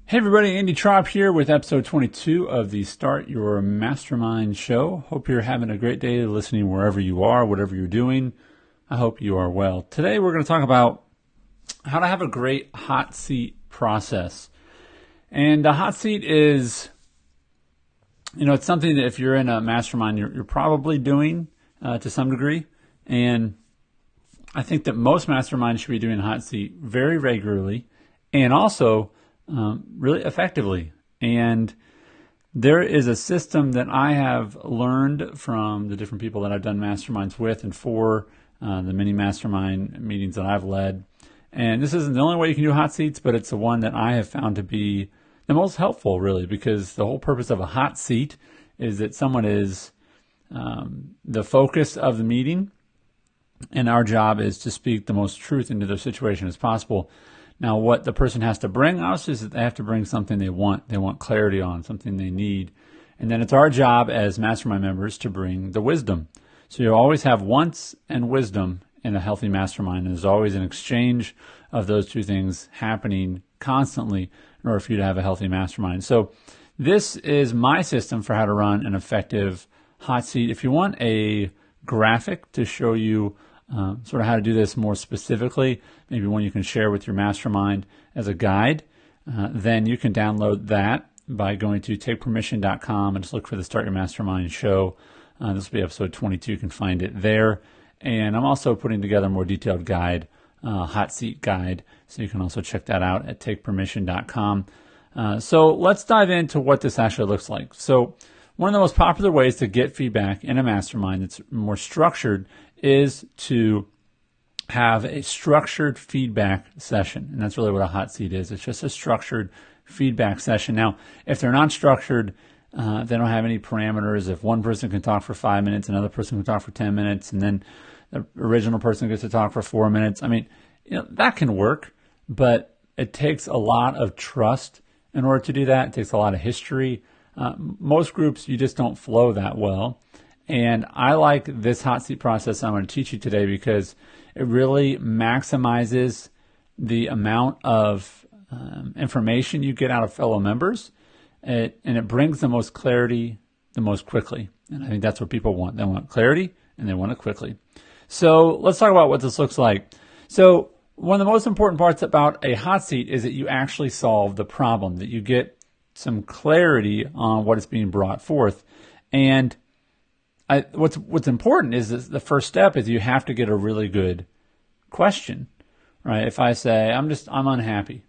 Hey everybody, Andy Trop here with episode 22 of the Start Your Mastermind Show. Hope you're having a great day listening wherever you are, whatever you're doing. I hope you are well. Today we're going to talk about how to have a great hot seat process. And a hot seat is, it's something that if you're in a mastermind, you're probably doing to some degree. And I think that most masterminds should be doing a hot seat very regularly and also really effectively. And there is a system that I have learned from the different people that I've done masterminds with and for the many mastermind meetings that I've led. And this isn't the only way you can do hot seats, but it's the one that I have found to be the most helpful, really, because the whole purpose of a hot seat is that someone is the focus of the meeting, and our job is to speak the most truth into their situation as possible. Now, what the person has to bring us is that they have to bring something they want. They want clarity on, something they need. And then it's our job as mastermind members to bring the wisdom. So you always have wants and wisdom in a healthy mastermind. And there's always an exchange of those two things happening constantly in order for you to have a healthy mastermind. So this is my system for how to run an effective hot seat. If you want a graphic to show you sort of how to do this more specifically, maybe one you can share with your mastermind as a guide, then you can download that by going to takepermission.com and just look for the Start Your Mastermind Show. This will be episode 22. You can find it there. And I'm also putting together a more detailed guide, hot seat guide, so you can also check that out at takepermission.com. So let's dive into what this actually looks like. So one of the most popular ways to get feedback in a mastermind that's more structured is to have a structured feedback session. And that's really what a hot seat is. It's just a structured feedback session. Now, if they're not structured, they don't have any parameters. If one person can talk for 5 minutes, another person can talk for 10 minutes, and then the original person gets to talk for 4 minutes. I mean, that can work, but it takes a lot of trust in order to do that. It takes a lot of history. Most groups, you just don't flow that well. And I like this hot seat process I'm going to teach you today because it really maximizes the amount of information you get out of fellow members, and it brings the most clarity the most quickly. And I think that's what people want. They want clarity, and they want it quickly. So let's talk about what this looks like. So one of the most important parts about a hot seat is that you actually solve the problem, that you get some clarity on what is being brought forth. And what's important is that the first step is you have to get a really good question, right? If I say, I'm unhappy.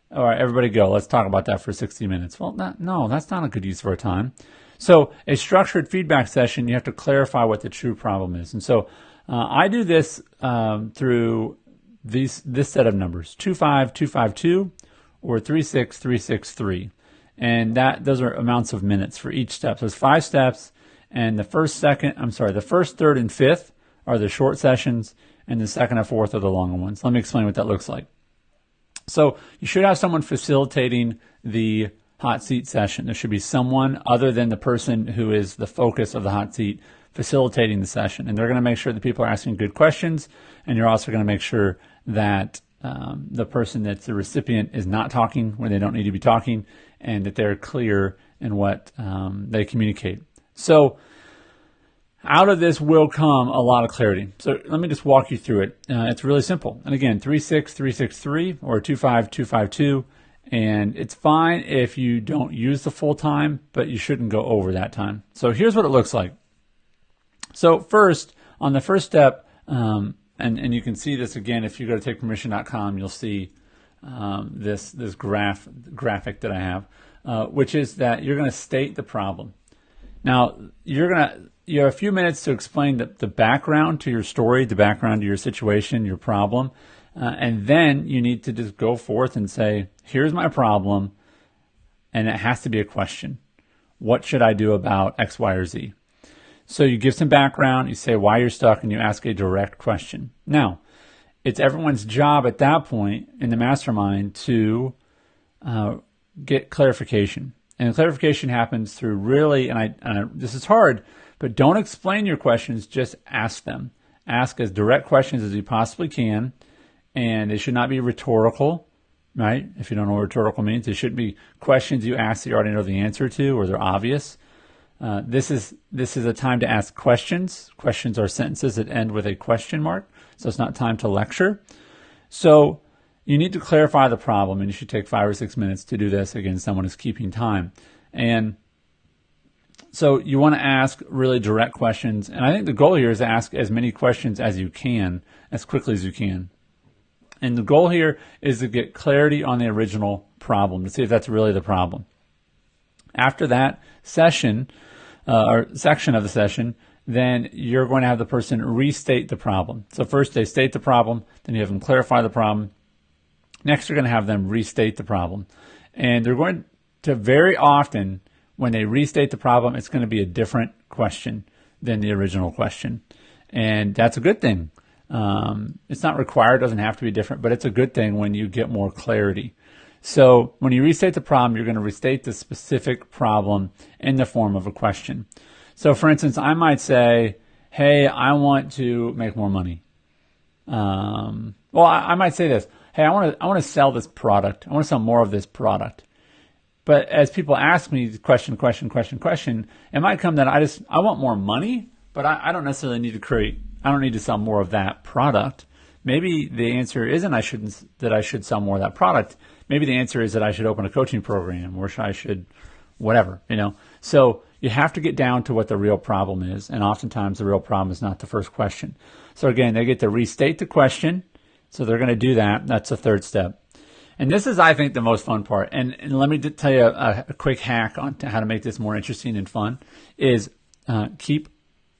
All right, everybody go. Let's talk about that for 60 minutes. Well, no, that's not a good use of our time. So a structured feedback session, you have to clarify what the true problem is. And so I do this through this set of numbers, 25252 or 36363. And those are amounts of minutes for each step. So there's 5 steps. And the first, third, and fifth are the short sessions, and the second and fourth are the longer ones. Let me explain what that looks like. So you should have someone facilitating the hot seat session. There should be someone other than the person who is the focus of the hot seat facilitating the session. And they're going to make sure that people are asking good questions, and you're also going to make sure that the person that's the recipient is not talking when they don't need to be talking, and that they're clear in what they communicate. So out of this will come a lot of clarity. So let me just walk you through it. It's really simple. And again, 36363 or 25252. And it's fine if you don't use the full time, but you shouldn't go over that time. So here's what it looks like. So first, on the first step, and you can see this again, if you go to takepermission.com, you'll see this graphic that I have, which is that you're going to state the problem. Now, you have a few minutes to explain the background to your story, the background to your situation, your problem, and then you need to just go forth and say, here's my problem, and it has to be a question. What should I do about X, Y, or Z? So you give some background, you say why you're stuck, and you ask a direct question. Now, it's everyone's job at that point in the mastermind to get clarification. And clarification happens through really, this is hard, but don't explain your questions, just ask them. Ask as direct questions as you possibly can, and they should not be rhetorical. right? If you don't know what rhetorical means, it shouldn't be questions you ask that you already know the answer to or they're obvious. This is a time to ask questions. Questions are sentences that end with a question mark, so it's not time to lecture. So you need to clarify the problem, and you should take 5 or 6 minutes to do this. Again, someone is keeping time. And so you want to ask really direct questions, and I think the goal here is to ask as many questions as you can, as quickly as you can. And the goal here is to get clarity on the original problem, to see if that's really the problem. After that session, or section of the session, then you're going to have the person restate the problem. So first they state the problem, then you have them clarify the problem. Next, you're going to have them restate the problem. And they're going to very often, when they restate the problem, it's going to be a different question than the original question. And that's a good thing. It's not required, doesn't have to be different, but it's a good thing when you get more clarity. So when you restate the problem, you're going to restate the specific problem in the form of a question. So for instance, I might say, hey, I want to make more money. I might say this. Hey, I want to sell this product. I want to sell more of this product. But as people ask me question, it might come that I want more money, but I don't necessarily need I don't need to sell more of that product. Maybe the answer isn't that I should sell more of that product. Maybe the answer is that I should open a coaching program, or I should whatever, So you have to get down to what the real problem is, and oftentimes the real problem is not the first question. So again, they get to restate the question. So they're going to do that. That's the third step. And this is, I think, the most fun part. And let me tell you a quick hack on how to make this more interesting and fun is keep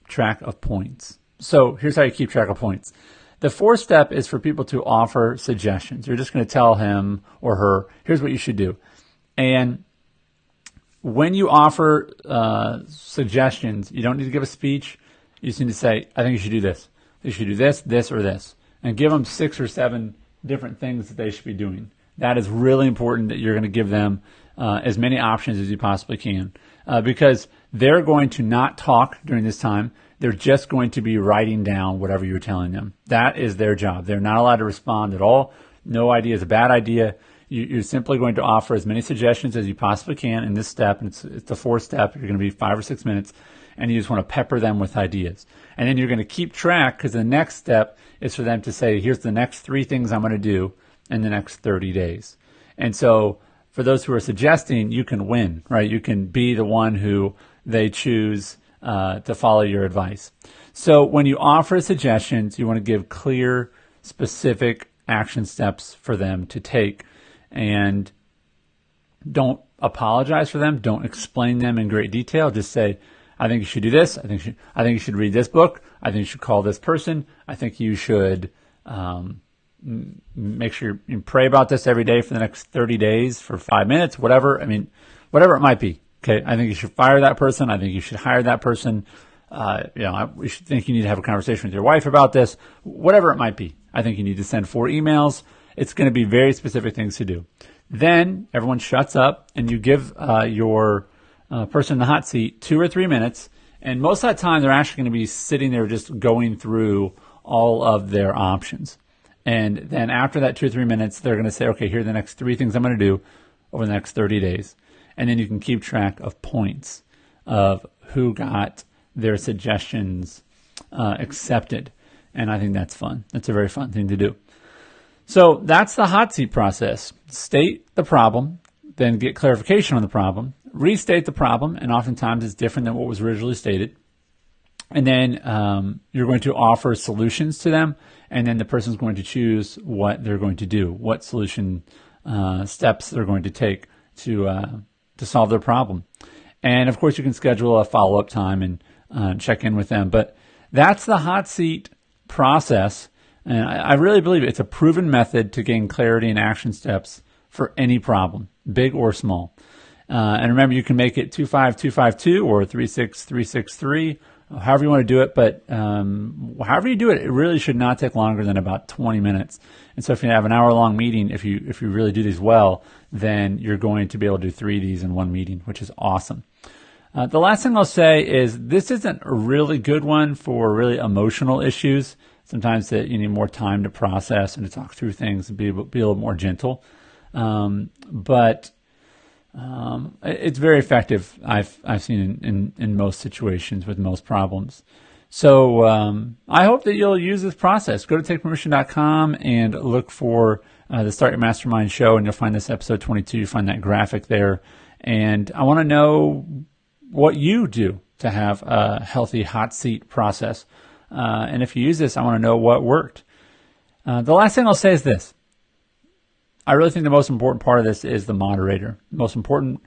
track of points. So here's how you keep track of points. The fourth step is for people to offer suggestions. You're just going to tell him or her, here's what you should do. And when you offer suggestions, you don't need to give a speech. You just need to say, I think you should do this. You should do this, this, or this. And give them 6 or 7 different things that they should be doing. That is really important, that you're going to give them as many options as you possibly can, because they're going to not talk during this time. They're just going to be writing down whatever you're telling them. That is their job. They're not allowed to respond at all. No idea is a bad idea. You're simply going to offer as many suggestions as you possibly can in this step. And it's the fourth step. You're going to be 5 or 6 minutes, and you just want to pepper them with ideas. And then you're going to keep track, because the next step is for them to say, here's the next 3 things I'm going to do in the next 30 days. And so for those who are suggesting, you can win, right? You can be the one who they choose to follow your advice. So when you offer suggestions, you want to give clear, specific action steps for them to take. And don't apologize for them. Don't explain them in great detail. Just say, I think you should do this. I think you should read this book. I think you should call this person. I think you should make sure you pray about this every day for the next 30 days for 5 minutes, whatever. I mean, whatever it might be. Okay. I think you should fire that person. I think you should hire that person. We should think you need to have a conversation with your wife about this, whatever it might be. I think you need to send 4 emails. It's going to be very specific things to do. Then everyone shuts up, and you give your person in the hot seat 2 or 3 minutes. And most of that time, they're actually going to be sitting there just going through all of their options. And then after that 2 or 3 minutes, they're going to say, okay, here are the next 3 things I'm going to do over the next 30 days. And then you can keep track of points of who got their suggestions accepted. And I think that's fun. That's a very fun thing to do. So that's the hot seat process. State the problem, then get clarification on the problem, restate the problem, and oftentimes it's different than what was originally stated. And then you're going to offer solutions to them, and then the person's going to choose what they're going to do, what solution steps they're going to take to solve their problem. And of course, you can schedule a follow-up time and check in with them. But that's the hot seat process. And I really believe it's a proven method to gain clarity and action steps for any problem, big or small. And remember, you can make it 25252 or 36363, however you want to do it. But however you do it, it really should not take longer than about 20 minutes. And so if you have an hour-long meeting, if you really do these well, then you're going to be able to do 3 of these in one meeting, which is awesome. The last thing I'll say is this isn't a really good one for really emotional issues. Sometimes that you need more time to process and to talk through things and be a little more gentle. But it's very effective. I've seen in most situations with most problems. So I hope that you'll use this process. Go to takepermission.com and look for the Start Your Mastermind show, and you'll find this episode 22. You find that graphic there. And I want to know what you do to have a healthy hot seat process. And if you use this, I want to know what worked. The last thing I'll say is this. I really think the most important part of this is the moderator. The most important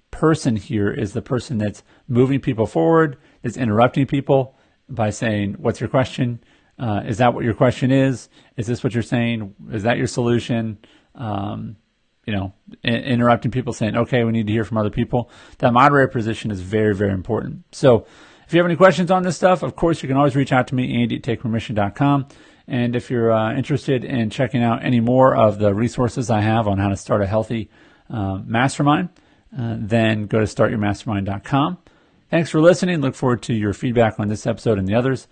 person here is the person that's moving people forward, that's interrupting people by saying, what's your question? Is that what your question is? Is this what you're saying? Is that your solution? Interrupting people saying, okay, we need to hear from other people. That moderator position is very, very important. So if you have any questions on this stuff, of course, you can always reach out to me, Andy@takepermission.com. And if you're interested in checking out any more of the resources I have on how to start a healthy mastermind, then go to startyourmastermind.com. Thanks for listening. Look forward to your feedback on this episode and the others.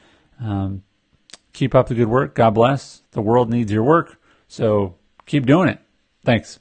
Keep up the good work. God bless. The world needs your work, so keep doing it. Thanks.